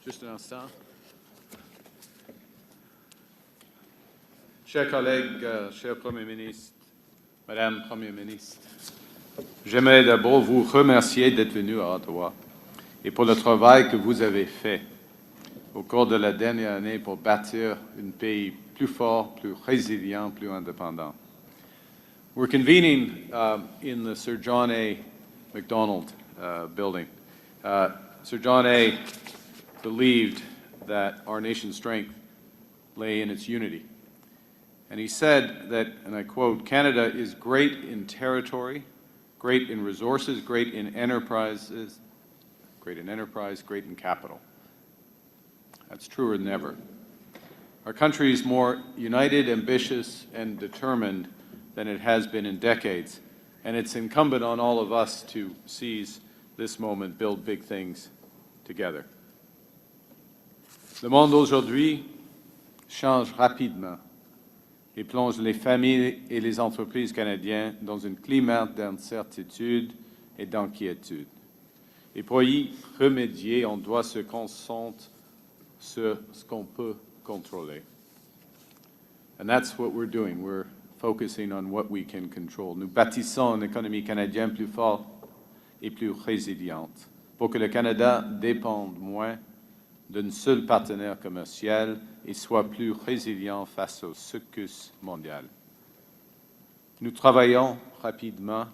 Juste un instant. Chers collègues, cher Premier ministre, Madame Premier ministre, j'aimerais d'abord vous remercier d'être venu à Ottawa et pour le travail que vous avez fait au cours de la dernière année pour bâtir un pays plus fort, plus résilient, plus indépendant. We're convening in the Sir John A. Macdonald building. Sir John A. believed that our nation's strength lay in its unity. And he said that, and I quote, "Canada is great in territory, great in resources, great in enterprises, great in capital." That's truer than ever. Our country is more united, ambitious, and determined than it has been in decades. And it's incumbent on all of us to seize this moment, build big things together. Le monde d'aujourd'hui change rapidement et plonge les familles et les entreprises canadiennes dans un climat d'incertitude et d'inquiétude. Et pour y remédier, on doit se concentrer sur ce qu'on peut contrôler. And that's what we're doing. We're focusing on what we can control. Nous bâtissons une économie canadienne plus forte et plus résiliente pour que le Canada dépende moins d'un seul partenaire commercial et soit plus résilient face aux secousses mondiales. Nous travaillons rapidement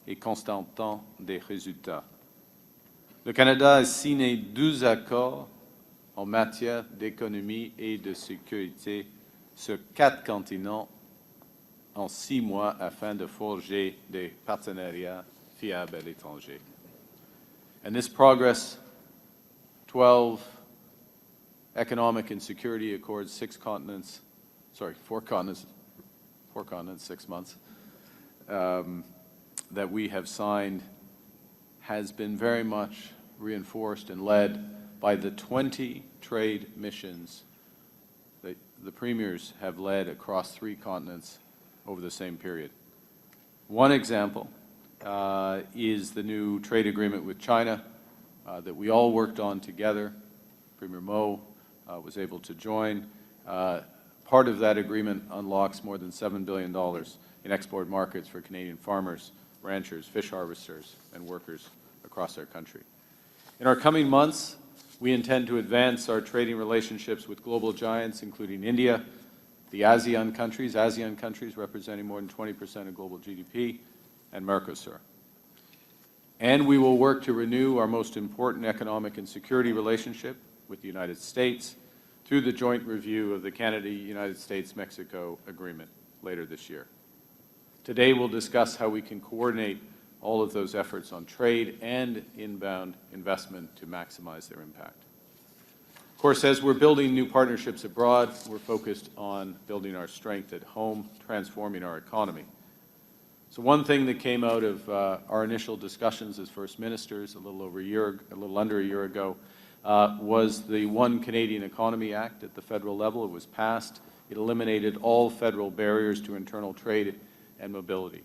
et constatant des résultats. Le Canada a signé 12 accords en matière d'économie et de sécurité sur 4 continents en 6 mois afin de forger des partenariats fiables à l'étranger. And this progress, 12 economic and security accords, 4 continents, 6 months, that we have signed, has been very much reinforced and led by the 20 trade missions that the premiers have led across 3 continents over the same period. One example is the new trade agreement with China that we all worked on together. Premier Mo was able to join. Part of that agreement unlocks more than $7 billion in export markets for Canadian farmers, ranchers, fish harvesters, and workers across our country. In our coming months, we intend to advance our trading relationships with global giants, including India, the ASEAN countries representing more than 20% of global GDP, and Mercosur. And we will work to renew our most important economic and security relationship with the United States through the joint review of the Canada-United States-Mexico agreement later this year. Today we'll discuss how we can coordinate all of those efforts on trade and inbound investment to maximize their impact. Of course, as we're building new partnerships abroad, we're focused on building our strength at home, transforming our economy. So one thing that came out of our initial discussions as First Ministers a little under a year ago, was the One Canadian Economy Act at the federal level. It was passed. It eliminated all federal barriers to internal trade and mobility.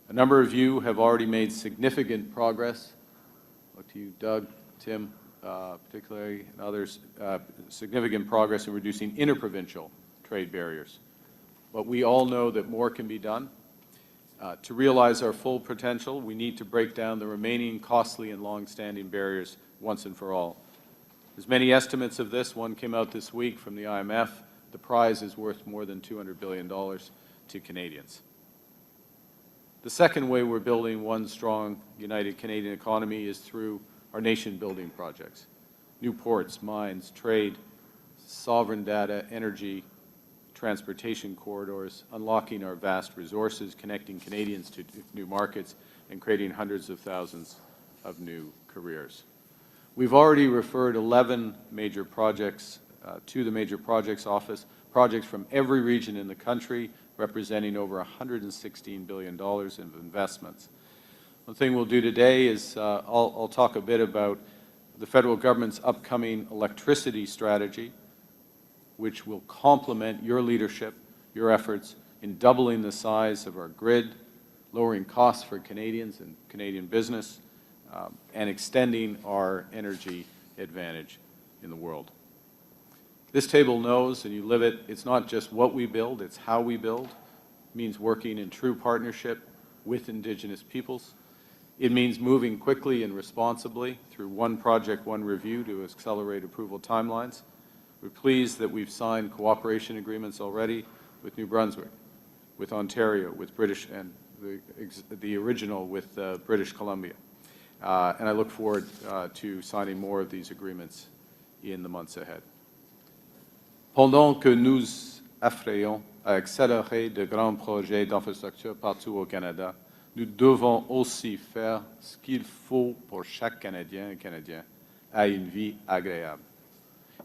A number of you have already made significant progress. Look to you, Doug, Tim, particularly, and others, significant progress in reducing interprovincial trade barriers. But we all know that more can be done. To realize our full potential, we need to break down the remaining costly and long-standing barriers once and for all. There's many estimates of this. One came out this week from the IMF. The prize is worth more than $200 billion to Canadians. The second way we're building one strong, united Canadian economy is through our nation-building projects. New ports, mines, trade, sovereign data, energy, transportation corridors, unlocking our vast resources, connecting Canadians to new markets, and creating hundreds of thousands of new careers. We've already referred 11 major projects to the Major Projects Office, projects from every region in the country, representing over $116 billion in investments. One thing we'll do today is I'll talk a bit about the federal government's upcoming electricity strategy, which will complement your leadership, your efforts in doubling the size of our grid, lowering costs for Canadians and Canadian business, and extending our energy advantage in the world. This table knows, and you live it, it's not just what we build, it's how we build. It means working in true partnership with Indigenous peoples. It means moving quickly and responsibly through one project, one review to accelerate approval timelines. We're pleased that we've signed cooperation agreements already with New Brunswick, with Ontario, with British, and the original with British Columbia. And I look forward to signing more of these agreements in the months ahead. Pendant que nous affréons à accélérer de grands projets d'infrastructure partout au Canada, nous devons aussi faire ce qu'il faut pour chaque Canadien et Canadien à une vie agréable.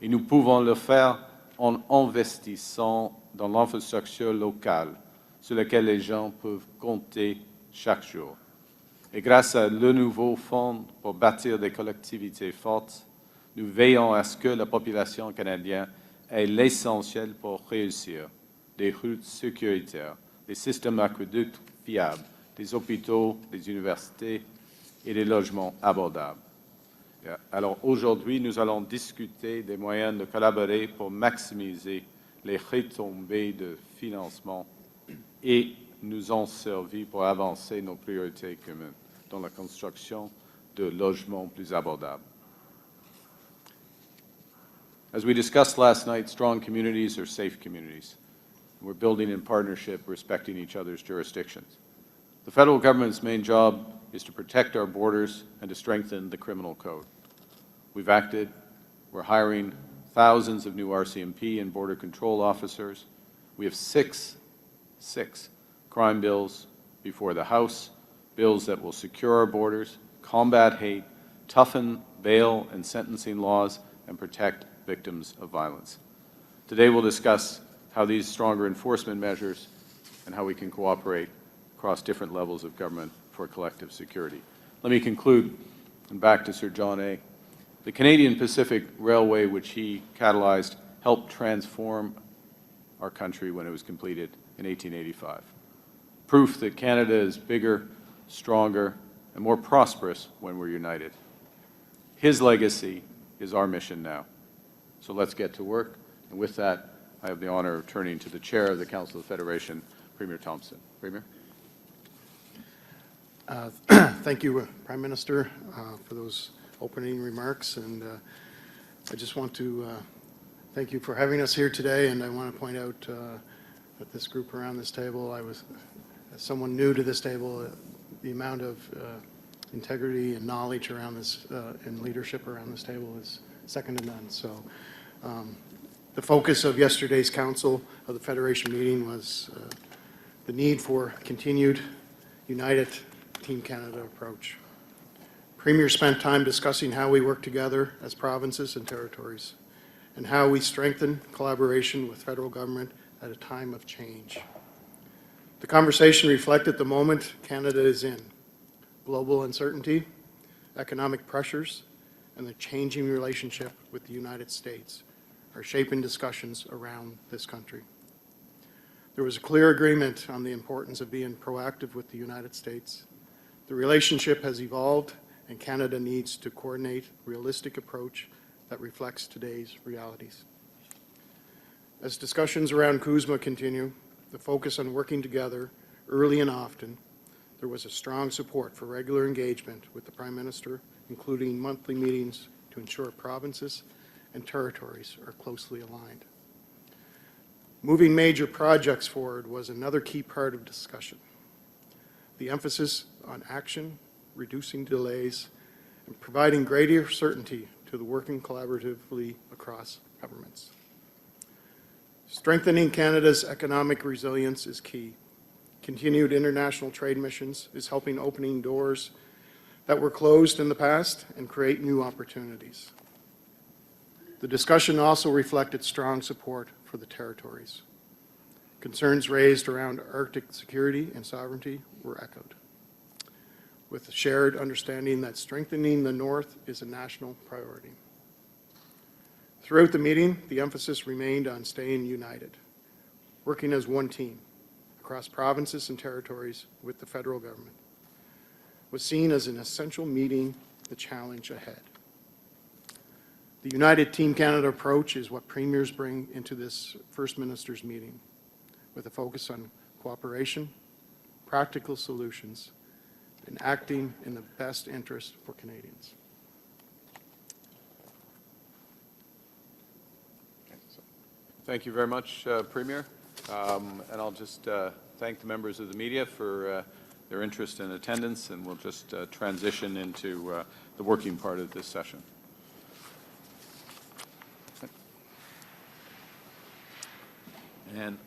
Et nous pouvons le faire en investissant dans l'infrastructure locale sur laquelle les gens peuvent compter chaque jour. Et grâce à le nouveau fonds pour bâtir des collectivités fortes, nous veillons à ce que la population canadienne ait l'essentiel pour réussir: des routes sécuritaires, des systèmes aqueducs fiables, des hôpitaux, des universités et des logements abordables. Alors aujourd'hui, nous allons discuter des moyens de collaborer pour maximiser les retombées de financement et nous en servir pour avancer nos priorités communes dans la construction de logements plus abordables. As we discussed last night, strong communities are safe communities. We're building in partnership, respecting each other's jurisdictions. The federal government's main job is to protect our borders and to strengthen the criminal code. We've acted. We're hiring thousands of new RCMP and border control officers. We have six crime bills before the House, bills that will secure our borders, combat hate, toughen bail and sentencing laws, and protect victims of violence. Today we'll discuss how these stronger enforcement measures and how we can cooperate across different levels of government for collective security. Let me conclude, and back to Sir John A. The Canadian Pacific Railway, which he catalyzed, helped transform our country when it was completed in 1885. Proof that Canada is bigger, stronger, and more prosperous when we're united. His legacy is our mission now. So let's get to work. And with that, I have the honor of turning to the Chair of the Council of Federation, Premier Thompson. Premier. Thank you, Prime Minister, for those opening remarks. And I just want to thank you for having us here today. And I want to point out that this group around this table, as someone new to this table, the amount of integrity and knowledge around this and leadership around this table is second to none. So the focus of yesterday's Council of the Federation meeting was the need for continued united Team Canada approach. Premier spent time discussing how we work together as provinces and territories and how we strengthen collaboration with federal government at a time of change. The conversation reflected the moment Canada is in: global uncertainty, economic pressures, and the changing relationship with the United States are shaping discussions around this country. There was a clear agreement on the importance of being proactive with the United States. The relationship has evolved, and Canada needs to coordinate a realistic approach that reflects today's realities. As discussions around CUSMA continue, the focus on working together early and often, there was a strong support for regular engagement with the Prime Minister, including monthly meetings to ensure provinces and territories are closely aligned. Moving major projects forward was another key part of discussion. The emphasis on action, reducing delays, and providing greater certainty to the working collaboratively across governments. Strengthening Canada's economic resilience is key. Continued international trade missions is helping opening doors that were closed in the past and create new opportunities. The discussion also reflected strong support for the territories. Concerns raised around Arctic security and sovereignty were echoed, with a shared understanding that strengthening the North is a national priority. Throughout the meeting, the emphasis remained on staying united, working as one team across provinces and territories with the federal government, was seen as an essential meeting the challenge ahead. The United Team Canada approach is what premiers bring into this First Minister's meeting, with a focus on cooperation, practical solutions, and acting in the best interest for Canadians. Thank you very much, Premier. And I'll just thank the members of the media for their interest and attendance, and we'll just transition into the working part of this session. And